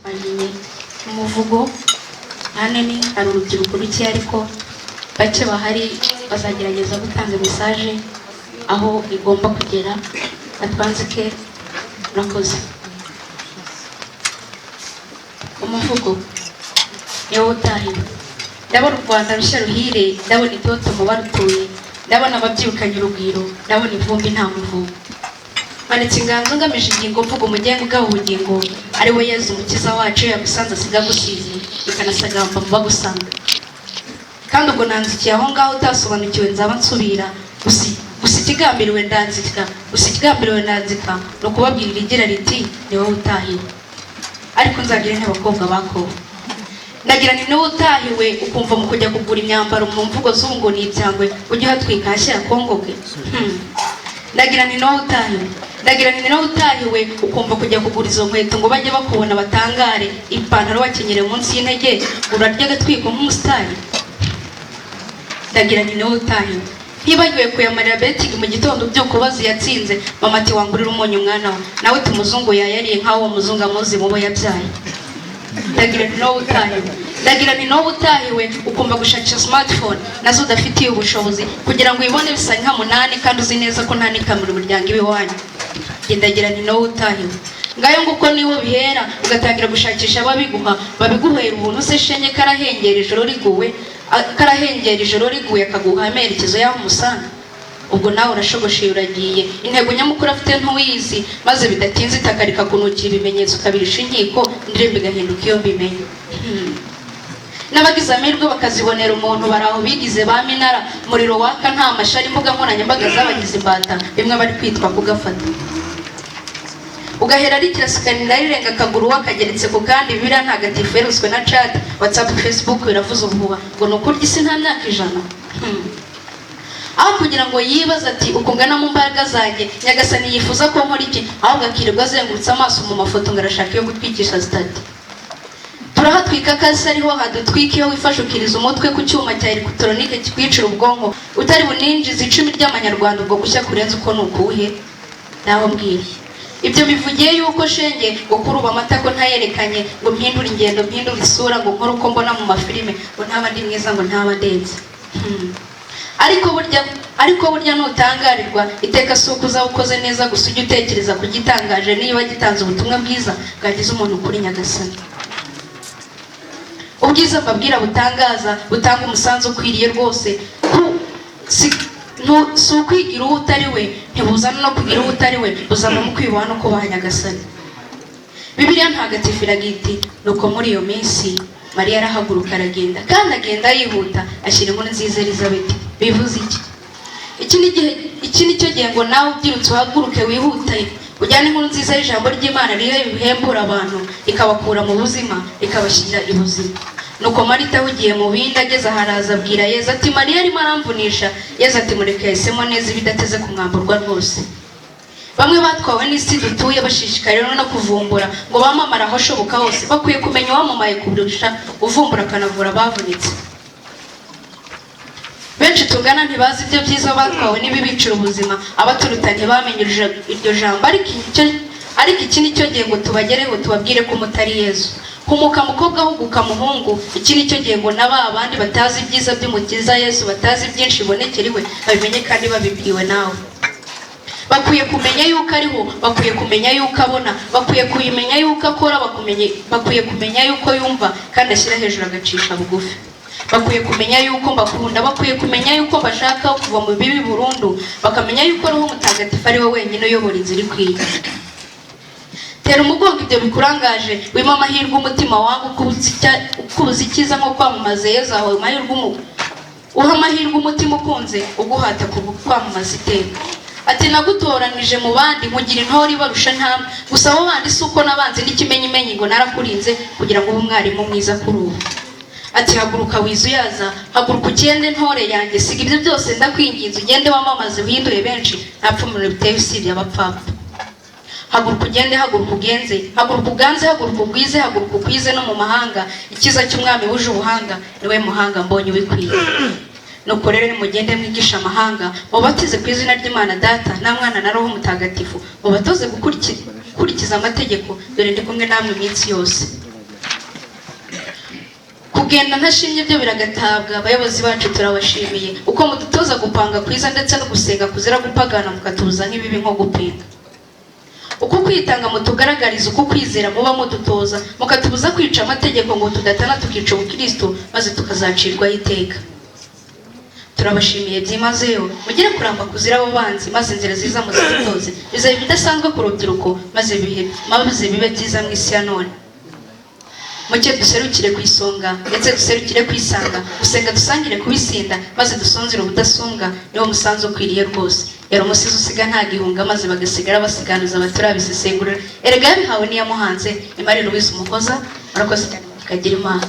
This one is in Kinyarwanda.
bamenye umuvugo ahanini hari urubyiruko ruke ariko bake bahari bazagerageza gutanga message aho igomba kugera. Atwanzike murakoze. Umuvugo niwo utahiwe. Ndabona u Rwanda rushya ruhire, ndabona itoto mu barutuye, ndabona ababyirukanye urugwiro, ndabona ivumbi nta muvugo. Manitse inganzo ngamije ingingo mvugo umugenga ugaba ubugingo ari we Yezu umukiza wacu yagusanze asiga gusize ikanasagamba mu bagusanga. Kandi ubwo nanzikiye aho ngaho utasobanukiwe nzaba nsubira gusa ikigambiriwe ndanzika no kubabwirira igira riti ni wowe utahiwe. Ariko nzagira n'abakobwa bakowe ndagira ni niwe utahiwe ukumva mu kujya kugura imyambaro mu mvugo z'ubungo ni ibyangwe ujye hatwika hashyira kongoge. Ndagira ni niwe utahiwe ukumva kujya kugura izo nkweto ngo bajye bakubona batangare ipantaro wakenyere munsi y'intege urarya agatwiko nk'umusitari. Ndagira ni niwe utahiwe ntibagiwe kuyamarira betting mu gitondo byuko bazi yatsinze mama ati wangurira umunyu mwana we nawe tumuzungu yayariye nkaho uwo muzungu amuzi mubo yabyaye. Ndagira ni niwe utahiwe ukumva gushakisha smartphone nazo udafitiye ubushobozi kugira ngo uyibone bisa nka 8 kandi uzi neza ko nta nikamura umuryango iwe wanyu. Ndagira ni niwe utahiwe ngayo nguko niwo bihera ugatangira gushakisha babiguhera ubuntu se shenye karahengera ijoro riguye akaguha amerekezo yaho umusanga. Ubwo nawe urashogosheye uragiye intego nyamukuru afite ntuyizi maze bidatinze itakarika kunukira ibimenyetso kabirisha inkiko ndirimbo igahinduka iyo mbimenye. N'abagize amahirwe bakazibonera umuntu baraho bigize ba minara muriro waka nta mashari imbuga nkoranyambaga zabagize imbata bimwe bari kwitwa kugafata. Ugahera ari kirasikanira rirenga akaguru wakageretse ku kandi bibira ntagatifu yeruswe na chat WhatsApp Facebook biravuze ubuhuha ngo nukurya isi nta myaka 100. Aho kugira ngo yibaza ati ukungana mu mbaraga zanjye nyagasani yifuza ko nkora iki ahubwo akirirwa azengurutse amaso mu mafoto ngarashaka yo gutwikisha stati. Turahatwika kasi ariho hadutwikiye wifashukiriza umutwe ku cyuma cya electronique kikwicira ubwonko utari buninjiza 10 ry'amanyarwanda ubwo gushya kurenza uko nukuhe naho mbwira. Ibyo bivugiye yuko shenge ngo kuruba amatako ntayerekanye ngo mpindura ingendo mpindura isura ngo nkora uko mbona mu mafilime ngo ntaba ndi mwiza ngo ntaba ndenze. Ariko burya nutangarirwa iteka sukuza ukoze neza gusa ujye utekereza kugitangaje niba gitanze ubutumwa bwiza bwagize umuntu kuri nyagasani. Ubwiza mbabwira butangaza butanga umusanzu ukwiriye rwose si ukwigira uwo utari we ntibuzana no kugira uwo utari we buzana mu kwibona no kubaha nyagasani. Bibiliya ntagatifu iragiti nuko muri iyo minsi Mariya arahaguruka aragenda kandi agenda yihuta ashyira inkuru nziza Elizabeth. Bivuze iki ni cyo gihe ngo nawe ubyirutse uhaguruke wihute ujyane inkuru nziza y'ijambo ry'Imana rihe bihembura abantu ikabakura mu buzima ikabashyira ibuzima. Nuko Marita ugiye mu bindi ageze aharaza abwira Yezu ati Mariya arimo aramvunisha. Yezu ati mureke yahisemo neza ibidateze kumwamburwa rwose. Bamwe batwawe n'isi dutuye bashishikarira no kuvumbura ngo bamamara aho shoboka hose bakwiye kumenya wamamaye kuburusha uvumbura akanavura bavunitse. Benshi tungana ntibazi ibyo byiza batwawe n'ibibicira ubuzima abaturuta ntibamenye iryo jambo ariko iki ni cyo gihe ngo tubagereho tubabwire ko mutari Yezu. Humuka mukobwa huguka muhungu iki ni cyo gihe ngo naba abandi batazi ibyiza by'umukiza Yesu batazi byinshi bibonekeriwe babimenye kandi babibwiwe nawe. Bakwiye kumenya yuko ariho bakwiye kumenya yuko abona bakwiye kumenya yuko akora bakwiye kumenya yuko yumva kandi ashyira hejuru agacisha bugufi. Bakwiye kumenya yuko mbakunda bakwiye kumenya yuko bashaka kuva mu bibi burundu bakamenya yuko Roho Mutagatifu ari we wenyine uyobora inzira ikwiye. Tera umugongo ibyo bikurangaje wima amahirwe umutima wangu ukubuza icyiza nko kwamamaza Yezu aho uha amahirwe umutima ukunze uguhata kwamamaza iteka. Ati nagutoranije mu bandi mugira intore barusha ntambwe gusa abo bandi suko nabanze n'ikimenyimenyi ngo narakurinze kugira ngo ube umwarimu mwiza kuri ubu. Ati haguruka wizuyaza haguruka ugende ntore yanjye siga ibyo byose ndakwinginze ugende wamamaze uhindure benshi ntapfumure biteye usibye abapfapfa. Haguruka ugende haguruka ugenze haguruka uganze haguruka ugwize haguruka ukwize no mu mahanga ikiza cy'umwami wuje ubuhanga niwe muhanga mbonye ubikwiye. Nuko rero nimugende mwigisha amahanga mubatize ku izina ry'Imana Data na Mwana na Roho Mutagatifu mubatoze gukurikiza amategeko dore ndi kumwe namwe iminsi yose. kugenda ntashimye byo biragatabwa. Abayobozi bacu turabashimiye uko mudutoza gupanga kwiza ndetse no gusenga kuzira gupagana mukatubuza nk'ibibi nko gupinga. Uko kwitanga mutugaragariza uko kwizera muba mudutoza mukatubuza kwica amategeko ngo tudatana tukica ubukristo maze tukazacirwaho iteka. Turabashimiye byimazeyo mugire kuramba kuzira abo banzi maze inzira ziza muzitoze bizabe bidasanzwe ku rubyiruko maze bibe byiza mu isi ya none. Muke duserukire ku isonga ndetse duserukire kwisanga gusenga dusangire kubisinda maze dusonzire ubudasumbwa niwo musanzu ukwiriye rwose. Yari umusizi usiga nta gihunga maze bagasigara basiganuza abaturabisesengurira erega yabihawe niyamuhanze Imari Louise Umuhoza. Murakoze cyane mukagira Imana.